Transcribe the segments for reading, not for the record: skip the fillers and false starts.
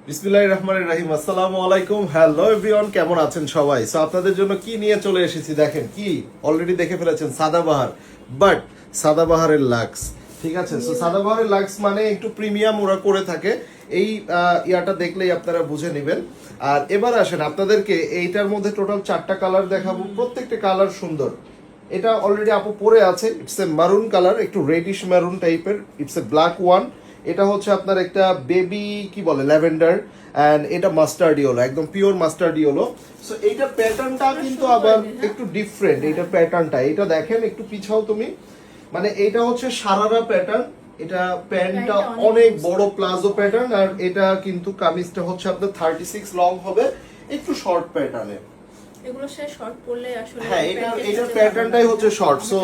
বিসমিল্লাহির রহমানির রহিম। আসসালামু আলাইকুম। হ্যালো এভরিওয়ান, কেমন আছেন সবাই? সো আপনাদের জন্য কি নিয়ে চলে এসেছি দেখেন, কি অলরেডি দেখে ফেলেছেন, সাদাবাহার। বাট সাদাবাহারের লাক্স, ঠিক আছে? সো সাদাবাহারের লাক্স মানে একটু প্রিমিয়াম ওরা করে থাকে। এই ইয়াটা দেখলেই আপনারা বুঝে নেবেন। আর এবার আসেন, আপনাদেরকে এইটার মধ্যে টোটাল 4টা কালার দেখাবো, প্রত্যেকটা কালার সুন্দর। এটা অলরেডি আপু পরে আছে, ইটস এ মারুন কালার, একটু রেডিশ মারুন টাইপের, ইটস এ ব্ল্যাক ওয়ান। এটা হচ্ছে আপনার একটা বেবি কি বলে ল্যাভেন্ডার, এন্ড এটা মাস্টার্ড ইয়েলো, একদম পিওর মাস্টার্ড ইয়েলো। সো এইটার প্যাটার্নটা কিন্তু আবার একটু ডিফারেন্ট, এইটার প্যাটার্নটা এটা দেখেন, একটু পিছাও তুমি। মানে এটা হচ্ছে সারারা প্যাটার্ন, এটা প্যান্টটা অনেক বড় প্লাজো প্যাটার্ন, আর এটা কিন্তু কামিজটা হচ্ছে আপনার 36 লং হবে, একটু শর্ট প্যাটার্নে। এগুলো সে শর্ট পরলে আসলে হ্যাঁ, এটার প্যাটার্নটাই হচ্ছে শর্ট। সো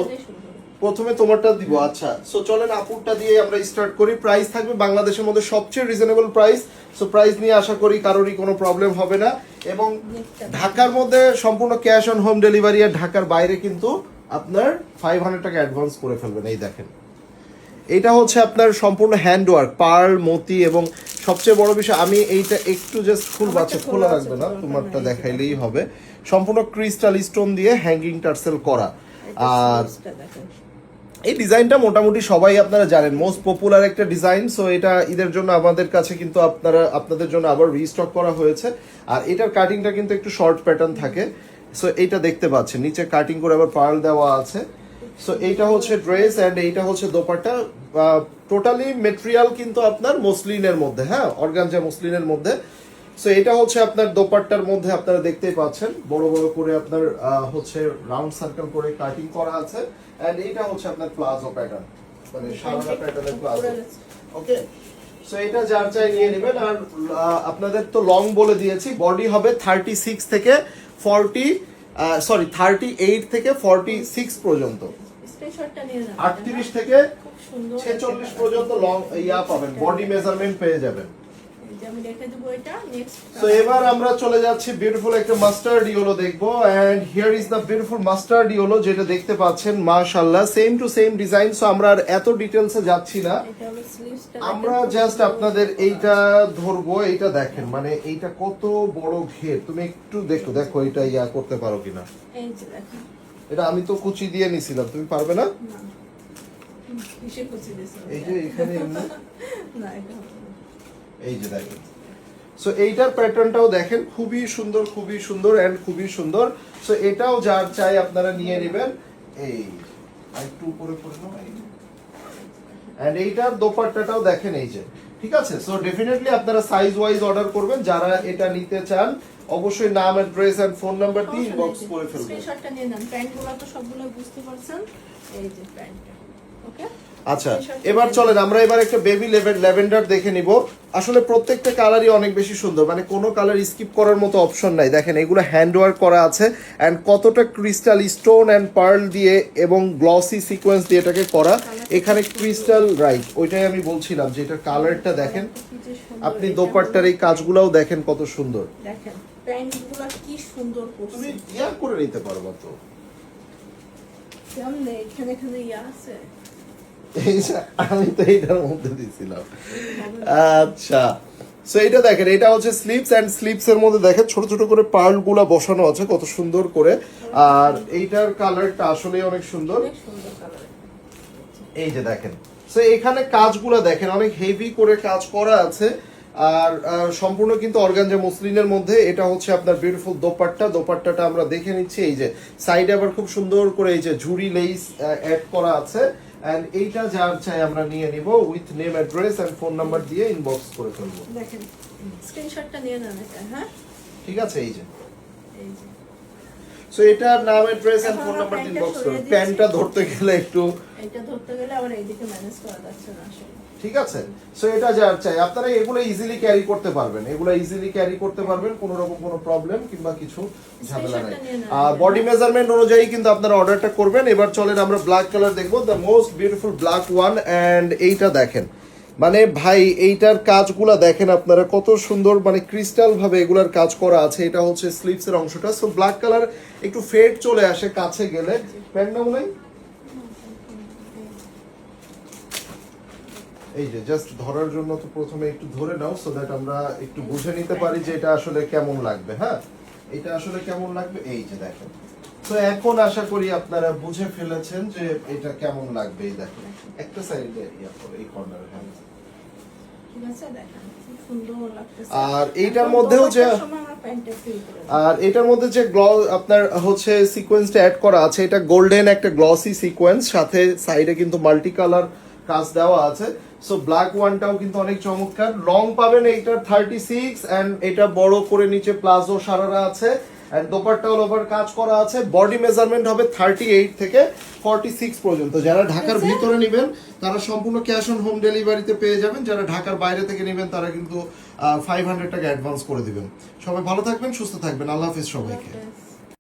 প্রথমে তোমারটা দিব। আচ্ছা, সো চলেন আপুরটা দিয়ে আমরা স্টার্ট করি। প্রাইস থাকবে বাংলাদেশের মধ্যে সবচেয়ে রিজনেবল প্রাইস। সো প্রাইস নিয়ে আশা করি কারোরই কোনো প্রবলেম হবে না। এবং ঢাকার মধ্যে সম্পূর্ণ ক্যাশ অন হোম ডেলিভারি, আর ঢাকার বাইরে কিন্তু আপনার 500 টাকা অ্যাডভান্স করে ফেলবেন। এই দেখেন, এটা হচ্ছে আপনার সম্পূর্ণ হ্যান্ড ওয়ার্ক, পার্ল, মতি, এবং সবচেয়ে বড় বিষয়, আমি এইটা একটু জাস্ট খুলবো। আচ্ছা, খোলা রাখবে না, তোমারটা দেখাইলেই হবে। সম্পূর্ণ ক্রিস্টাল স্টোন দিয়ে হ্যাঙ্গিং টার্সেল করা। আর এই ডিজাইনটা মোটামুটি সবাই আপনারা জানেন, মোস্ট পপুলার একটা ডিজাইন। সো এটা ঈদের জন্য আমাদের কাছে কিন্তু আপনাদের জন্য আবার রিস্টক করা হয়েছে। আর এটার কাটিংটা কিন্তু একটু শর্ট প্যাটার্ন থাকে। সো এইটা দেখতে পাচ্ছেন, নিচে কাটিং করে আবার পার্ল দেওয়া আছে। সো এইটা হচ্ছে ড্রেস, এন্ড এইটা হচ্ছে দোপাট্টা। টোটালি মেটেরিয়াল কিন্তু আপনার মসলিনের মধ্যে, হ্যাঁ, অর্গানজা মসলিনের মধ্যে। সো এটা হচ্ছে আপনার দোপাট্টার মধ্যে আপনারা দেখতেই পাচ্ছেন, বড় বড় করে আপনার হচ্ছে রাউন্ড সার্কেল করে কাটিং করা আছে। এন্ড এটা হচ্ছে আপনার প্লাজো প্যাটার্ন, মানে সারারা প্যাটার্নের প্লাজো। ওকে, সো এটা যার চাই নিয়ে নেবেন। আর আপনাদের তো লং বলে দিয়েছি, বডি হবে 36 থেকে 38 থেকে 46 পর্যন্ত। স্ক্রিনশটটা নিয়ে নাও। 38 থেকে খুব সুন্দর 46 পর্যন্ত লং ইয়া পাবেন, বডি মেজারমেন্ট পেয়ে যাবেন। এই যে আমি দেখে দেব এটা নেক্সট। সো এবার আমরা চলে যাচ্ছি বিউটিফুল একটা মাস্টার্ড ইয়েলো দেখবো। And here is the beautiful mustard yellow, যেটা দেখতে পাচ্ছেন মাশাআল্লাহ same to same design. So আমরা আর এত ডিটেইলসে যাচ্ছি না, এটা হলো স্লিভসটা। আমরা জাস্ট আপনাদের এইটা ধরবো। এইটা দেখেন, মানে এইটা কত বড় ঘের, তুমি একটু দেখো এটা ইয়া করতে পারো কিনা। এই যে দেখেন, এটা আমি তো কুচি দিয়ে নিছিলাম, তুমি পারবে না? না কিসে কুচি দিছো? এই যে এখানে এমনি, না এটা হবে না। এই যে দেখেন। সো এইটার প্যাটার্নটাও দেখেন, খুবই সুন্দর, খুবই সুন্দর এন্ড খুবই সুন্দর। সো এটাও যার চাই আপনারা নিয়ে নেবেন। এই একটু উপরে করে নাও, এন্ড এইটার দোপাট্টাটাও দেখেন, এই যে, ঠিক আছে? সো ডেফিনেটলি আপনারা সাইজ ওয়াইজ অর্ডার করবেন। যারা এটা নিতে চান অবশ্যই নাম, অ্যাড্রেস এন্ড ফোন নাম্বার দিয়ে ইনবক্স করে ফেলবেন। স্ক্রিনশটটা নিয়ে নেন। প্যান্টগুলো তো সবগুলো বুঝতে পারছেন, এই যে প্যান্টটা। ওকে, আচ্ছা, এবার চলেন আমরা এবার একটা বেবি ল্যাভেন্ডার দেখে নিব। আসলে প্রত্যেকটা কালারই অনেক বেশি সুন্দর, মানে কোনো কালার স্কিপ করার মতো অপশন নাই। দেখেন এগুলো হ্যান্ড ওয়ার্ক করা আছে, এন্ড কতটা ক্রিস্টাল স্টোন এন্ড পার্ল দিয়ে এবং গ্লসি সিকোয়েন্স দিয়ে এটাকে করা। এখানে ক্রিস্টাল, রাইট, ওইটাই আমি বলছিলাম যে এটা কালারটা দেখেন। আপনি দোপাট্টার এই কাজগুলোও দেখেন কত সুন্দর। দেখেন প্যান্টগুলো কি সুন্দর করছে। তুমি ইয়া করে নিতে পারবা তো, কেমন এখানে এখানে ইয়া আছে। আমি তো এইটার মধ্যে দিছিলাম। আচ্ছা, সো এটা দেখেন, এটা হচ্ছে স্লিপস, এন্ড স্লিপস এর মধ্যে দেখেন ছোট ছোট করে পার্ল গুলা বসানো আছে কত সুন্দর করে। আর এইটার কালারটা আসলে অনেক সুন্দর, অনেক সুন্দর কালার। এই যে দেখেন। সো এখানে কাজগুলা দেখেন, অনেক হেভি করে কাজ করা আছে। আর সম্পূর্ণ কিন্তু অর্গানজা মসলিনের মধ্যে। এটা হচ্ছে আপনার বিউটিফুল দোপাট্টাটা আমরা দেখে নিচ্ছি। এই যে সাইডে আবার খুব সুন্দর করে এই যে ঝুরি লেস অ্যাড করা আছে। এন্ড এইটা যার চাই আমরা নিয়ে নিব, with name, address and phone number দিয়ে ইনবক্স করে ফেলবো। দেখেন স্ক্রিনশটটা নিয়ে নেন এটা। হ্যাঁ, ঠিক আছে, এই যে। এই যে সো এটা নাম, অ্যাড্রেস এন্ড ফোন নাম্বার দিয়ে ইনবক্স করুন। প্যান্টটা ধরতে গেলে একটু, এটা ধরতে গেলে আবার এইদিকে ম্যানেজ করা যাচ্ছে না আসলে। ঠিক আছে? সো এটা যার চাই, আপনারা এগুলো ইজিলি ক্যারি করতে পারবেন, কোনো রকম কোনো প্রবলেম কিংবা কিছু ঝামেলা নাই। বডি মেজারমেন্ট অনুযায়ী কিন্তু আপনারা অর্ডারটা করবেন। এবার চলেন আমরা ব্ল্যাক কালার দেখবো, the most beautiful black one. And এইটা দেখেন, মানে ভাই এইটার কাজগুলা দেখেন আপনারা কত সুন্দর, মানে ক্রিস্টাল ভাবে এগুলার কাজ করা আছে। এটা হচ্ছে স্লিভস এর অংশটা। সো ব্ল্যাক কালার একটু ফেড চলে আসে কাছে গেলে। প্যান্ট না মনে হয়, এই যে জাস্ট ধরার জন্য তো প্রথমে একটু ধরে নাও সো দ্যাট আমরা একটু বুঝে নিতে পারি যে এটা আসলে কেমন লাগবে। হ্যাঁ, এটা আসলে কেমন লাগবে, এই যে দেখেন। তো এখন আশা করি আপনারা বুঝে ফেলেছেন যে এটা কেমন লাগবে। এই দেখেন একটা সাইডে এই কর্নারে। হ্যাঁ, ঠিক আছে, দেখেন খুব সুন্দর লাগতেছে। আর এইটার মধ্যেও যে আর এটার মধ্যে যে আপনার হচ্ছে সিকোয়েন্সটা অ্যাড করা আছে, এটা গোল্ডেন একটা গ্লসি সিকোয়েন্স, সাথে সাইডে কিন্তু মাল্টি কালার কাজ দেওয়া আছে। সো ব্ল্যাক ওয়ানটাও কিন্তু অনেক চমৎকার। লং পাবেন এইটার 36 এন্ড এটা বড় করে নিচে প্লাজো সারারা আছে এন্ড দোপাট্টা অল ওভার কাজ করা আছে। বডি মেজারমেন্ট হবে 38 থেকে 46 পর্যন্ত। যারা ঢাকার ভিতরে নেবেন তারা সম্পূর্ণ ক্যাশ অন হোম ডেলিভারিতে পেয়ে যাবেন। যারা ঢাকার বাইরে থেকে নেবেন তারা কিন্তু 500 টাকা অ্যাডভান্স করে দিবেন। সবাই ভালো থাকবেন, সুস্থ থাকবেন। আল্লাহ হাফেজ সবাইকে।